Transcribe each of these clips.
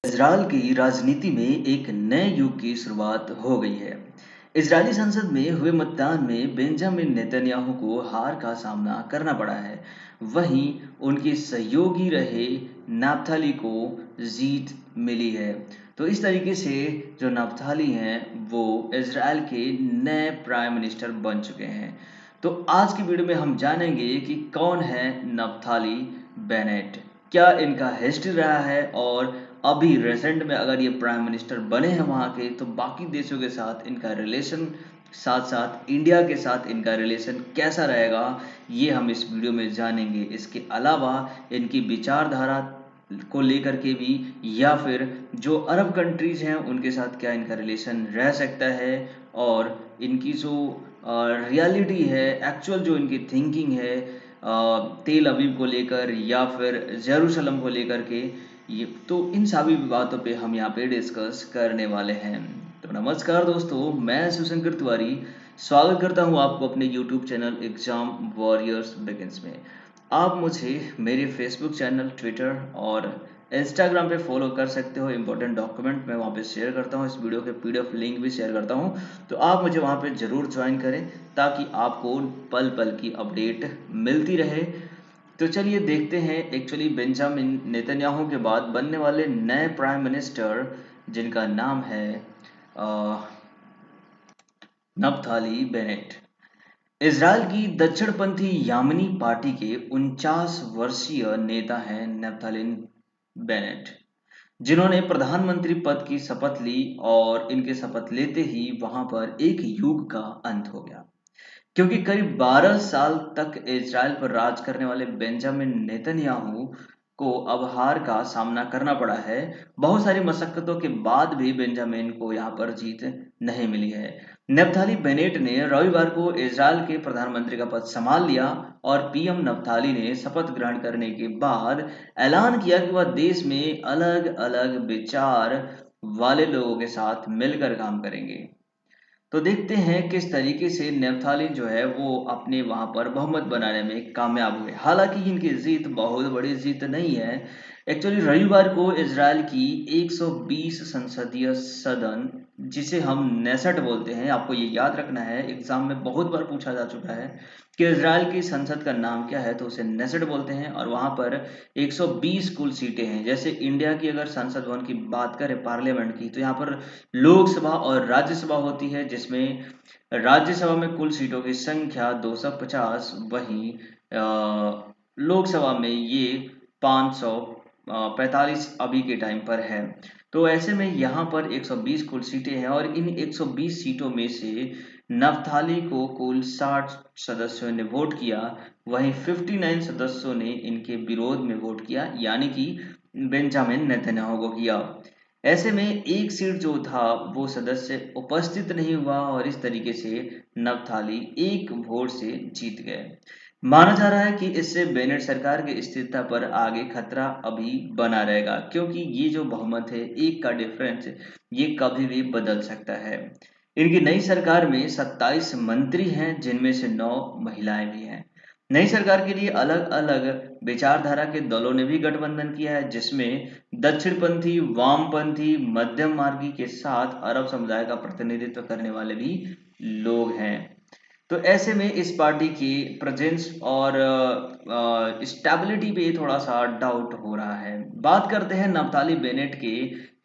Israel की राजनीति में एक नए युग की शुरुआत हो गई है। इजरायली संसद में हुए मतदान में बेंजामिन नेतन्याहू को हार का सामना करना पड़ा है। वहीं उनके सहयोगी रहे नाफ्ताली को जीत मिली है। तो इस तरीके से जो नाफ्ताली हैं वो इजरायल के नए प्राइम मिनिस्टर बन चुके हैं। तो आज की वीडियो में हम जानेंगे कि कौन है नाफ्ताली बेनेट, क्या इनका हिस्ट्री रहा है, और अभी रिसेंट में अगर ये प्राइम मिनिस्टर बने हैं वहाँ के, तो बाकी देशों के साथ इनका रिलेशन, साथ साथ इंडिया के साथ इनका रिलेशन कैसा रहेगा, ये हम इस वीडियो में जानेंगे। इसके अलावा इनकी विचारधारा को लेकर के भी, या फिर जो अरब कंट्रीज हैं उनके साथ क्या इनका रिलेशन रह सकता है, और इनकी जो रियलिटी है, एक्चुअल जो इनकी थिंकिंग है तेल अवीव को लेकर या फिर जेरूशलम को लेकर के, ये तो इन सभी बातों पे हम यहाँ पे डिस्कस करने वाले हैं। तो नमस्कार दोस्तों, मैं शिवशंकर तिवारी स्वागत करता हूँ आपको अपने YouTube channel exam warriors begins में। आप मुझे मेरे फेसबुक चैनल, ट्विटर और इंस्टाग्राम पे फॉलो कर सकते हो। इंपॉर्टेंट डॉक्यूमेंट मैं वहाँ पे शेयर करता हूँ, इस वीडियो के PDF लिंक भी शेयर करता हूँ, तो आप मुझे वहाँ पे ज़रूर ज्वाइन करें ताकि आपको पल पल की अपडेट मिलती रहे। तो चलिए देखते हैं एक्चुअली बेंजामिन नेतन्याहू के बाद बनने वाले नए प्राइम मिनिस्टर, जिनका नाम है नफ्ताली बेनेट। इजराइल की दक्षिणपंथी यामनी पार्टी के 49 वर्षीय नेता हैं नफ्ताली बेनेट, जिन्होंने प्रधानमंत्री पद की शपथ ली, और इनके शपथ लेते ही वहां पर एक युग का अंत हो गया, क्योंकि करीब 12 साल तक इजराइल पर राज करने वाले बेंजामिन नेतन्याहू को अब हार का सामना करना पड़ा है। बहुत सारी मशक्कतों के बाद भी बेंजामिन को यहाँ पर जीत नहीं मिली है। नफ्ताली बेनेट ने रविवार को इजराइल के प्रधानमंत्री का पद संभाल लिया, और पीएम नफ्ताली ने शपथ ग्रहण करने के बाद ऐलान किया कि वह देश में अलग अलग विचार वाले लोगों के साथ मिलकर काम करेंगे। तो देखते हैं किस तरीके से नफ्ताली जो है वो अपने वहां पर बहुमत बनाने में कामयाब हुए। हालांकि इनकी जीत बहुत बड़ी जीत नहीं है। एक्चुअली रविवार को इजराइल की 120 संसदीय सदन, जिसे हम नेसेट बोलते हैं, आपको ये याद रखना है, एग्जाम में बहुत बार पूछा जा चुका है कि इजराइल की संसद का नाम क्या है, तो उसे नेसेट बोलते हैं। और वहां पर 120 कुल सीटें हैं। जैसे इंडिया की अगर संसद भवन की बात करें, पार्लियामेंट की, तो यहाँ पर लोकसभा और राज्यसभा होती है, जिसमें राज्यसभा में कुल सीटों की संख्या 250, वहीं लोकसभा में ये 545 अभी के टाइम पर है। तो ऐसे में यहाँ पर 120 कुल सीटें हैं, और इन 120 सीटों में से नफ्ताली को कुल 60 सदस्यों ने वोट किया, वहीं 59 सदस्यों ने इनके विरोध में वोट किया, यानी कि बेंजामिन नेतन्याहू को किया। ऐसे में एक सीट जो था वो सदस्य उपस्थित नहीं हुआ, और इस तरीके से नफ्ताली एक वोट से जीत गए। माना जा रहा है कि इससे बेनेट सरकार की स्थिरता पर आगे खतरा अभी बना रहेगा, क्योंकि ये जो बहुमत है, एक का डिफरेंस, ये कभी भी बदल सकता है। इनकी नई सरकार में 27 मंत्री हैं, जिनमें से 9 महिलाएं भी हैं। नई सरकार के लिए अलग अलग विचारधारा के दलों ने भी गठबंधन किया है, जिसमें दक्षिणपंथी, वामपंथी, मध्यम मार्गी के साथ अरब समुदाय का प्रतिनिधित्व करने वाले भी लोग हैं। तो ऐसे में इस पार्टी की प्रेजेंस और स्टेबिलिटी पे थोड़ा सा डाउट हो रहा है। बात करते हैं नफ्ताली बेनेट की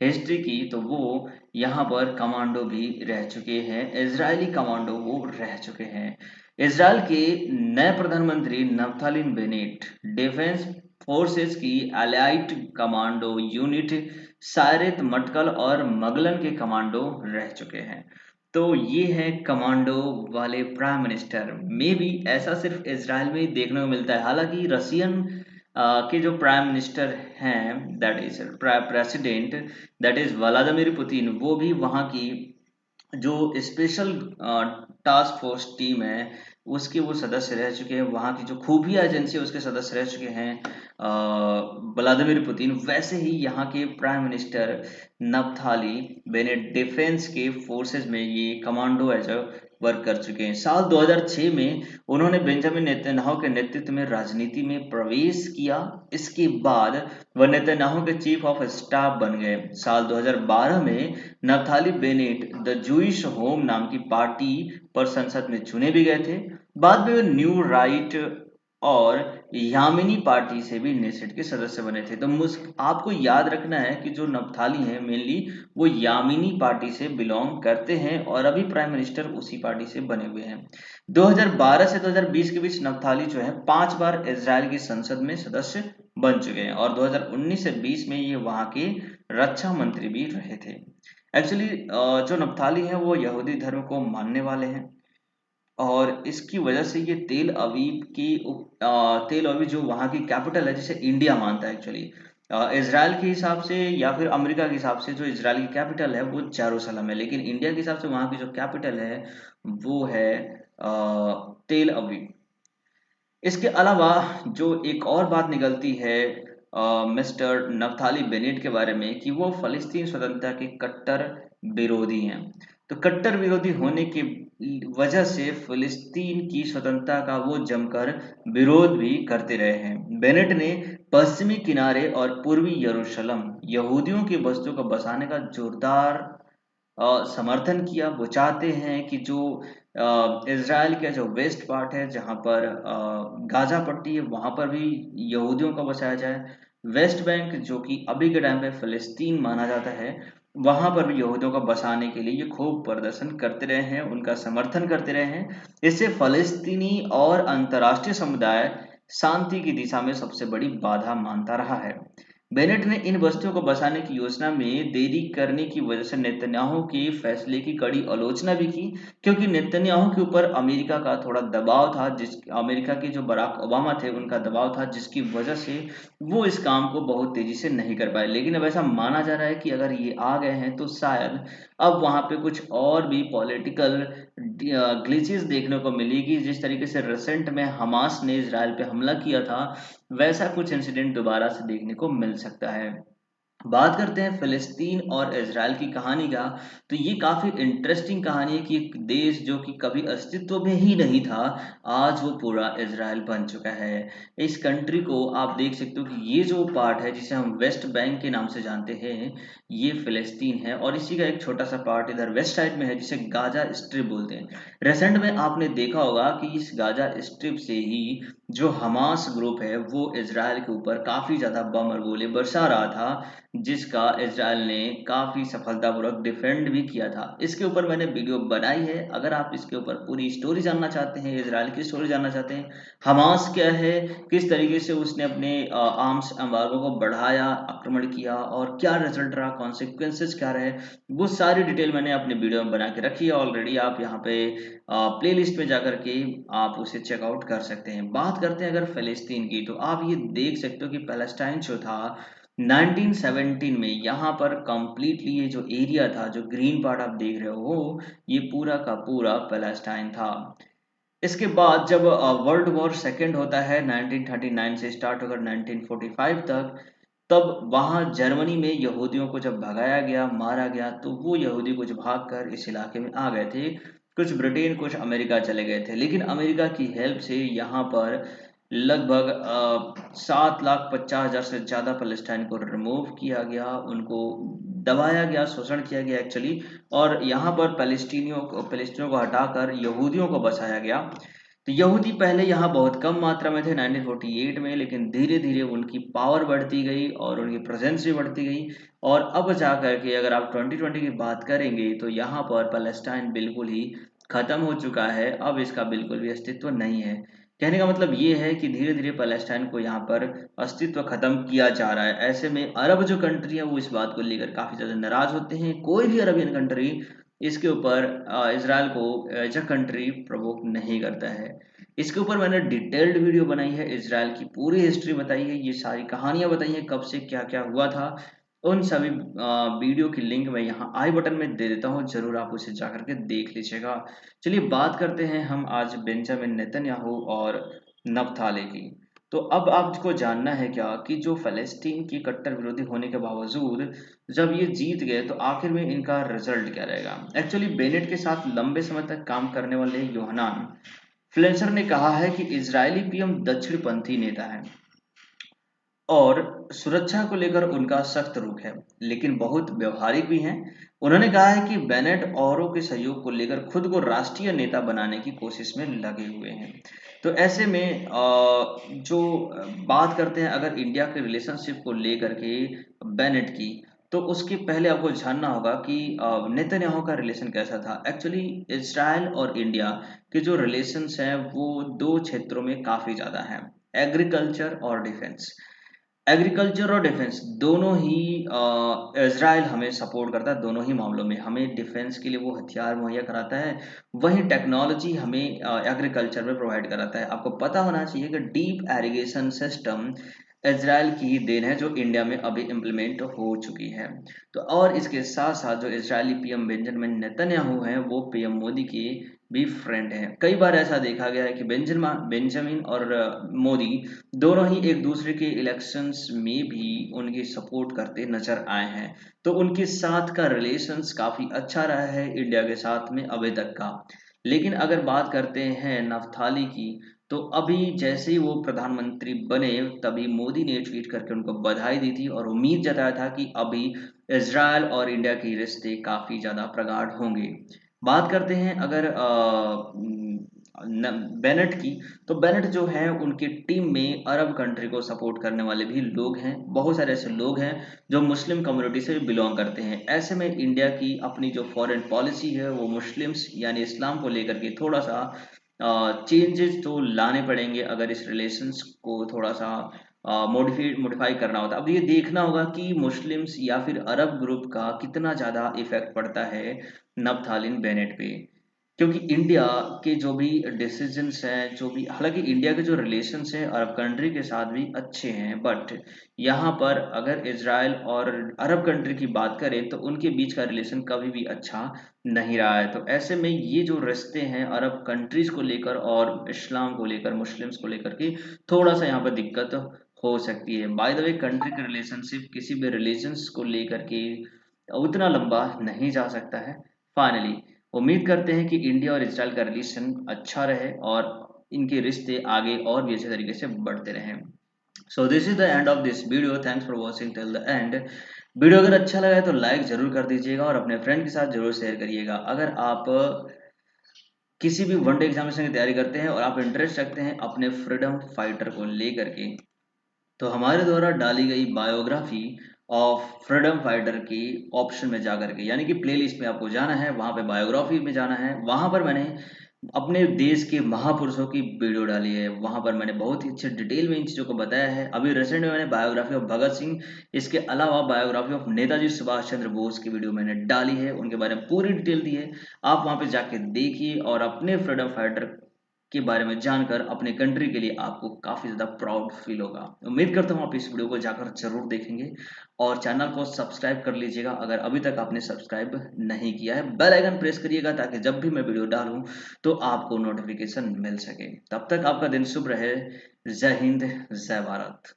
हिस्ट्री की, तो वो यहाँ पर कमांडो भी रह चुके हैं, इजरायली कमांडो वो रह चुके हैं। इजराइल के नए प्रधानमंत्री नफ्ताली बेनेट डिफेंस फोर्सेस की एलाइट कमांडो यूनिट सायरेत मटकल और मगलन के कमांडो रह चुके हैं। तो ये है कमांडो वाले प्राइम मिनिस्टर। मे बी ऐसा सिर्फ इजराइल में ही देखने को मिलता है। हालांकि रशियन के जो प्राइम मिनिस्टर हैं, that is president, that is Vladimir Putin, वो भी वहाँ की जो स्पेशल टास्क फोर्स टीम है उसके वो सदस्य रह चुके हैं। वहाँ की जो खुफिया एजेंसी है उसके सदस्य रह चुके हैं व्लादिमीर पुतिन। वैसे ही यहाँ के prime minister Naftali Bennett defence के फोर्सेस में ये कमांडो एज अ वर्क कर चुके हैं। साल 2006 में उन्होंने बेंजामिन नेतन्याहू के नेतृत्व में राजनीति में प्रवेश किया। इसके बाद वह नेतन्याहू के चीफ ऑफ स्टाफ बन गए। साल 2012 में नफ्थाली बेनेट द जूइश होम नाम की पार्टी पर संसद में चुने भी गए थे। बाद में वे न्यू राइट और यामिनी पार्टी से भी नेसेट के सदस्य बने थे। तो आपको याद रखना है कि जो नफ्थाली हैं मेनली वो यामिनी पार्टी से बिलोंग करते हैं और अभी प्राइम मिनिस्टर उसी पार्टी से बने हुए हैं। 2012 से 2020 के बीच नफ्थाली जो है 5 बार इजराइल की संसद में सदस्य बन चुके हैं और 2019 से 20 में ये वहां के रक्षा मंत्री भी रहे थे। एक्चुअली जो नफ्थाली है वो यहूदी धर्म को मानने वाले हैं और इसकी वजह से ये तेल अवीव जो वहाँ की कैपिटल है जिसे इंडिया मानता है एक्चुअली। इसराइल के हिसाब से या फिर अमेरिका के हिसाब से जो इसराइल की कैपिटल है वो जेरूसलम है, लेकिन इंडिया के हिसाब से वहाँ की जो कैपिटल है वो है तेल अवीव। इसके अलावा जो एक और बात निकलती है मिस्टर नफ्थाली बेनेट के बारे में कि वो फलस्तीन स्वतंत्रता के कट्टर विरोधी हैं। तो कट्टर विरोधी होने की वजह से फिलिस्तीन की स्वतंत्रता का वो जमकर विरोध भी करते रहे हैं। बेनेट ने पश्चिमी किनारे और पूर्वी यरूशलेम यहूदियों की बस्तियों को बसाने का जोरदार समर्थन किया। वो चाहते हैं कि जो इज़राइल का जो वेस्ट पार्ट है जहाँ पर गाजा पट्टी है वहाँ पर भी यहूदियों को बसाया जाए। वेस्ट बैंक जो कि अभी के टाइम पे फ़लस्तीन माना जाता है वहाँ पर भी यहूदियों को बसाने के लिए ये खूब प्रदर्शन करते रहे हैं, उनका समर्थन करते रहे हैं। इससे फ़लस्तीनी और अंतर्राष्ट्रीय समुदाय शांति की दिशा में सबसे बड़ी बाधा मानता रहा है। बेनेट ने इन बस्तियों को बसाने की योजना में देरी करने की वजह से नेतन्याहू के फैसले की कड़ी आलोचना भी की, क्योंकि नेतन्याहू के ऊपर अमेरिका का थोड़ा दबाव था, अमेरिका के जो बराक ओबामा थे उनका दबाव था, जिसकी वजह से वो इस काम को बहुत तेजी से नहीं कर पाए। लेकिन अब ऐसा माना जा रहा है कि अगर ये आ गए हैं तो शायद अब वहां पे कुछ और भी पॉलिटिकल ग्लिचेस देखने को मिलेगी। जिस तरीके से रिसेंट में हमास ने इजराइल पे हमला किया था वैसा कुछ इंसिडेंट दोबारा से देखने को मिल सकता है। बात करते हैं फिलिस्तीन और इजराइल की कहानी का, तो ये काफी इंटरेस्टिंग कहानी है कि एक देश जो कि कभी अस्तित्व में ही नहीं था आज वो पूरा इजराइल बन चुका है। इस कंट्री को आप देख सकते हो कि ये जो पार्ट है जिसे हम वेस्ट बैंक के नाम से जानते हैं ये फिलिस्तीन है और इसी का एक छोटा सा पार्ट इधर वेस्ट साइड में है जिसे गाजा स्ट्रिप बोलते हैं। रिसेंट में आपने देखा होगा कि इस गाजा स्ट्रिप से ही जो हमास ग्रुप है वो इजराइल के ऊपर काफी ज्यादा बम और गोले बरसा रहा था, जिसका इजराइल ने काफी सफलतापूर्वक डिफेंड भी किया था। इसके ऊपर मैंने वीडियो बनाई है। अगर आप इसके ऊपर पूरी स्टोरी जानना चाहते हैं, इजराइल की स्टोरी जानना चाहते हैं, हमास क्या है, किस तरीके से उसने अपने आर्म्स एम्बार्गो को बढ़ाया, आक्रमण किया और क्या रिजल्ट रहा, कॉन्सिक्वेंसेस क्या रहे, वो सारी डिटेल मैंने अपने वीडियो में बना के रखी है ऑलरेडी। आप यहाँ पे प्ले लिस्ट में जाकर के आप उसे चेकआउट कर सकते हैं। बात करते हैं अगर फिलिस्तीन की, तो आप ये देख सकते हो कि पैलेस्टाइन जो था 1917 में यहाँ पर कंप्लीटली ये जो एरिया था, जो ग्रीन पार्ट आप देख रहे हो, ये पूरा का पूरा पैलेस्टाइन था। इसके बाद जब वर्ल्ड वॉर सेकेंड होता है 1939 से स्टार्ट होकर 1945 तक, तब वहाँ जर्मनी में यहूदियों को जब भगाया गया, मारा गया, तो वो यहूदी कुछ भागकर इस इलाके में आ गए थे। कुछ ब्रिटेन, कुछ अमेरिका चले गए थे, लेकिन अमेरिका की हेल्प से यहाँ पर लगभग 7,50,000 से ज़्यादा पैलेस्टाइन को रिमूव किया गया, उनको दबाया गया, शोषण किया गया एक्चुअली, और यहाँ पर पैलेस्टीनियों को हटाकर यहूदियों को बसाया गया। तो यहूदी पहले यहाँ बहुत कम मात्रा में थे 1948 में, लेकिन धीरे धीरे उनकी पावर बढ़ती गई और उनकी प्रेजेंस भी बढ़ती गई। और अब जाकर के अगर आप 2020 की बात करेंगे तो यहाँ पर पैलेस्टाइन बिल्कुल ही खत्म हो चुका है, अब इसका बिल्कुल भी अस्तित्व नहीं है। कहने का मतलब ये है कि धीरे धीरे पैलेस्टाइन को यहाँ पर अस्तित्व खत्म किया जा रहा है। ऐसे में अरब जो कंट्री है वो इस बात को लेकर काफी ज्यादा नाराज होते हैं। कोई भी अरबियन कंट्री इसके ऊपर इसराइल को एज अ कंट्री प्रवोक नहीं करता है। इसके ऊपर मैंने डिटेल्ड वीडियो बनाई है, इसराइल की पूरी हिस्ट्री बताई है, ये सारी कहानियां बताई हैं, कब से क्या क्या हुआ था। उन सभी वीडियो की लिंक मैं यहाँ आई बटन में दे देता हूँ, जरूर आप उसे जाकर के देख लीजिएगा। चलिए बात करते हैं हम आज बेंजामिन नेतन्याहू और नप्थाली की। तो अब आपको जानना है क्या कि जो फ़लस्तीन के कट्टर विरोधी होने के बावजूद जब ये जीत गए तो आखिर में इनका रिजल्ट क्या रहेगा। एक्चुअली बेनेट के साथ लंबे समय तक काम करने वाले योहनान फ्लेचर ने कहा है कि इजरायली पीएम दक्षिणपंथी नेता है और सुरक्षा को लेकर उनका सख्त रुख है, लेकिन बहुत व्यवहारिक भी हैं। उन्होंने कहा है कि बेनेट औरों के सहयोग को लेकर खुद को राष्ट्रीय नेता बनाने की कोशिश में लगे हुए हैं। तो ऐसे में जो बात करते हैं अगर इंडिया के रिलेशनशिप को लेकर के बेनेट की, तो उसके पहले आपको जानना होगा कि नेतन्याहू का रिलेशन कैसा था। एक्चुअली इसराइल और इंडिया के जो रिलेशंस हैं वो दो क्षेत्रों में काफ़ी ज़्यादा हैं, एग्रीकल्चर और डिफेंस। एग्रीकल्चर और डिफेंस दोनों ही इजराइल हमें सपोर्ट करता है, दोनों ही मामलों में हमें डिफेंस के लिए वो हथियार मुहैया कराता है, वहीं टेक्नोलॉजी हमें एग्रीकल्चर में प्रोवाइड कराता है। आपको पता होना चाहिए कि डीप एरिगेशन सिस्टम इजराइल की ही देन है जो इंडिया में अभी इम्प्लीमेंट हो चुकी है। तो और इसके साथ साथ जो इजरायली पीएम बेंजामिन नेतन्याहू हैं वो पीएम मोदी के भी फ्रेंड हैं। कई बार ऐसा देखा गया है कि बेंजामिन और मोदी दोनों ही एक दूसरे के इलेक्शंस में भी उनकी सपोर्ट करते नजर आए हैं। तो उनके साथ का रिलेशंस काफी अच्छा रहा है इंडिया के साथ में अभी तक का। लेकिन अगर बात करते हैं नफ्ताली की, तो अभी जैसे ही वो प्रधानमंत्री बने तभी मोदी ने ट्वीट करके उनको बधाई दी थी और उम्मीद जताया था कि अभी इजराइल और इंडिया के रिश्ते काफी ज्यादा प्रगाढ़ होंगे। बात करते हैं अगर बेनेट की, तो बेनेट जो है उनकी टीम में अरब कंट्री को सपोर्ट करने वाले भी लोग हैं, बहुत सारे ऐसे लोग हैं जो मुस्लिम कम्युनिटी से बिलोंग करते हैं। ऐसे में इंडिया की अपनी जो फॉरेन पॉलिसी है वो मुस्लिम्स यानी इस्लाम को लेकर के थोड़ा सा चेंजेस तो लाने पड़ेंगे अगर इस रिलेशंस को थोड़ा सा मॉडिफाई करना होता है। अब ये देखना होगा कि मुस्लिम्स या फिर अरब ग्रुप का कितना ज़्यादा इफेक्ट पड़ता है नफ्तालिन बेनेट पे, क्योंकि इंडिया के जो भी डिसीजंस हैं, जो भी, हालांकि इंडिया के जो रिलेशंस हैं अरब कंट्री के साथ भी अच्छे हैं, बट यहाँ पर अगर इजराइल और अरब कंट्री की बात करें तो उनके बीच का रिलेशन कभी भी अच्छा नहीं रहा है। तो ऐसे में ये जो रिश्ते हैं अरब कंट्रीज को लेकर और इस्लाम को लेकर, मुस्लिम्स को लेकर के थोड़ा सा यहाँ पर दिक्कत हो सकती है। बाय द वे, कंट्री का रिलेशनशिप किसी भी रिलीजन्स को लेकर के उतना लंबा नहीं जा सकता है। फाइनली उम्मीद करते हैं कि इंडिया और इजराइल का रिलेशन अच्छा रहे और इनके रिश्ते आगे और भी अच्छे तरीके से बढ़ते रहें। So this is the end of this video, thanks for watching till the end. Video अगर अच्छा लगा है तो लाइक जरूर कर दीजिएगा और अपने फ्रेंड के साथ जरूर शेयर करिएगा। अगर आप किसी भी वनडे एग्जामिनेशन की तैयारी करते हैं और आप इंटरेस्ट रखते हैं अपने फ्रीडम फाइटर को लेकर के, तो हमारे द्वारा डाली गई बायोग्राफी ऑफ फ्रीडम फाइटर की ऑप्शन में जाकर के, यानी कि प्लेलिस्ट में आपको जाना है, वहां पे बायोग्राफी में जाना है, वहां पर मैंने अपने देश के महापुरुषों की वीडियो डाली है। वहां पर मैंने बहुत ही अच्छे डिटेल में इन चीज़ों को बताया है। अभी रिसेंट में मैंने बायोग्राफी ऑफ भगत सिंह, इसके अलावा बायोग्राफी ऑफ नेताजी सुभाष चंद्र बोस की वीडियो मैंने डाली है, उनके बारे में पूरी डिटेल दी है। आप वहां पे जाके देखिए और अपने फ्रीडम फाइटर के बारे में जानकर अपने कंट्री के लिए आपको काफ़ी ज़्यादा प्राउड फील होगा। उम्मीद करता हूँ आप इस वीडियो को जाकर ज़रूर देखेंगे और चैनल को सब्सक्राइब कर लीजिएगा अगर अभी तक आपने सब्सक्राइब नहीं किया है। बेल आइकन प्रेस करिएगा ताकि जब भी मैं वीडियो डालूँ तो आपको नोटिफिकेशन मिल सके। तब तक आपका दिन शुभ रहे। जय हिंद, जय भारत।